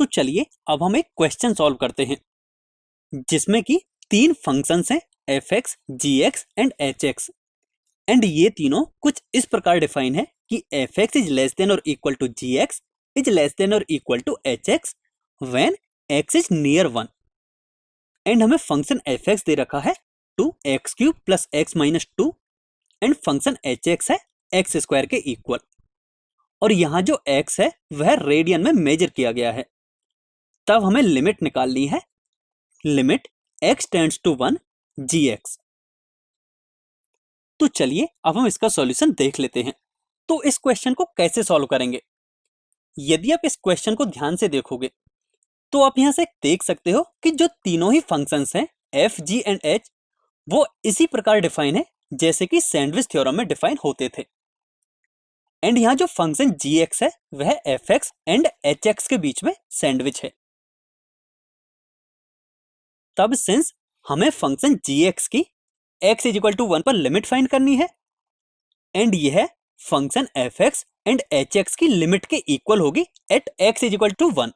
तो चलिए अब हम एक क्वेश्चन सॉल्व करते हैं जिसमें कि तीन फंक्शंस हैं f(x), g(x) and h(x) and ये तीनों कुछ इस प्रकार डिफाइन है कि f(x) इज लेस देन और equal to g(x) is less than और equal to h(x) when x is near 1 and हमें फंक्शन f(x) दे रखा है 2x³ plus x minus 2 and function h(x) है x स्क्वायर के इक्वल और यहाँ जो x है वह रेडियन में मेजर किया गया है। तब हमें लिमिट निकालनी है, limit x tends to 1 gx। तो चलिए अब हम इसका सॉल्यूशन देख लेते हैं। तो इस क्वेश्चन को कैसे सॉल्व करेंगे? यदि आप इस क्वेश्चन को ध्यान से देखोगे तो आप यहां से देख सकते हो कि जो तीनों ही फंक्शंस हैं f, g एंड h वो इसी प्रकार डिफाइन है जैसे कि सैंडविच थ्योरम में डिफाइन होते थे। एंड यहाँ जो फंक्शन gx है वह f(x) एंड h(x) के बीच में सैंडविच है। तब सिंस हमें फंक्शन gx की x इज इक्वल टू 1 पर लिमिट फाइंड करनी है एंड यह फंक्शन f(x) एंड h(x) की लिमिट के इक्वल होगी at x is equal to 1।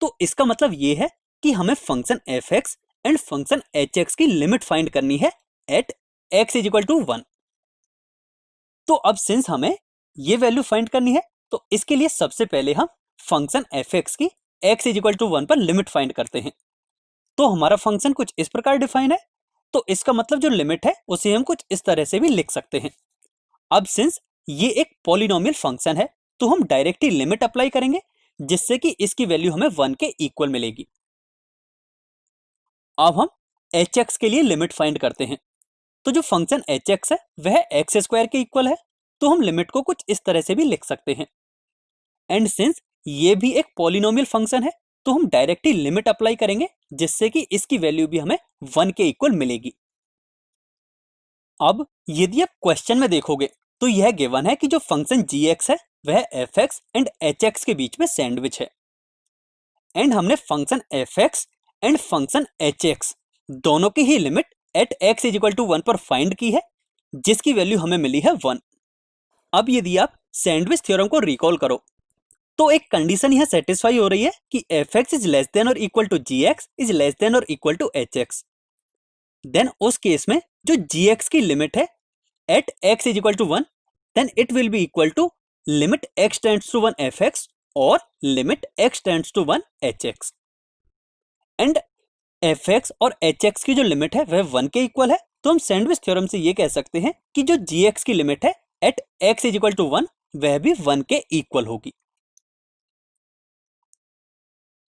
तो इसका मतलब ये है कि हमें function f(x) and function h(x) की लिमिट फाइंड करनी है at x is equal to 1। तो अब सिंस हमें ये वैल्यू फाइंड करनी है तो इसके लिए सबसे पहले हम फंक्शन f(x) की x इज इक्वल टू 1 पर लिमिट फाइंड करते हैं। तो हमारा फंक्शन कुछ इस प्रकार डिफाइन है, तो इसका मतलब जो लिमिट है उसे हम कुछ इस तरह से भी लिख सकते हैं। अब सिंस ये एक पॉलिनोमियल फंक्शन है तो हम डायरेक्टली लिमिट अप्लाई करेंगे जिससे कि इसकी वैल्यू हमें 1 के इक्वल मिलेगी। अब हम h(x) के लिए लिमिट फाइंड करते हैं। तो जो फंक्शन h(x) है वह x स्क्वायर के इक्वल है, तो हम लिमिट को कुछ इस तरह से भी लिख सकते हैं। एंड सिंस ये भी एक पॉलिनोमियल फंक्शन है तो हम डायरेक्टली लिमिट अप्लाई करेंगे जिससे कि इसकी वैल्यू भी हमें 1 के इक्वल मिलेगी। अब यदि आप क्वेश्चन में देखोगे तो यह गिवन है कि जो फंक्शन gx है वह f(x) एंड h(x) के बीच में सैंडविच है एंड हमने function f(x) and function h(x) दोनों की ही limit at x is equal to 1 पर फाइंड की है जिसकी वैल्यू हमें मिली है 1। अब यदि आप सैंडविच थ्योरम को रिकॉल करो तो एक कंडीशन यह सेटिस्फाई हो रही है कि f(x) इज लेस देन और equal to gx is less than और इक्वल टू h(x). देन उस केस में जो gx की लिमिट है at x is equal to 1 then it will be equal to limit x tends to 1 f(x) और limit x tends to 1 h(x). And f(x) और h(x) की जो लिमिट है वह 1 के इक्वल है, तो हम सैंडविच थ्योरम से ये कह सकते हैं कि जो gx की लिमिट है at x is equal to 1 वह भी 1 के इक्वल होगी।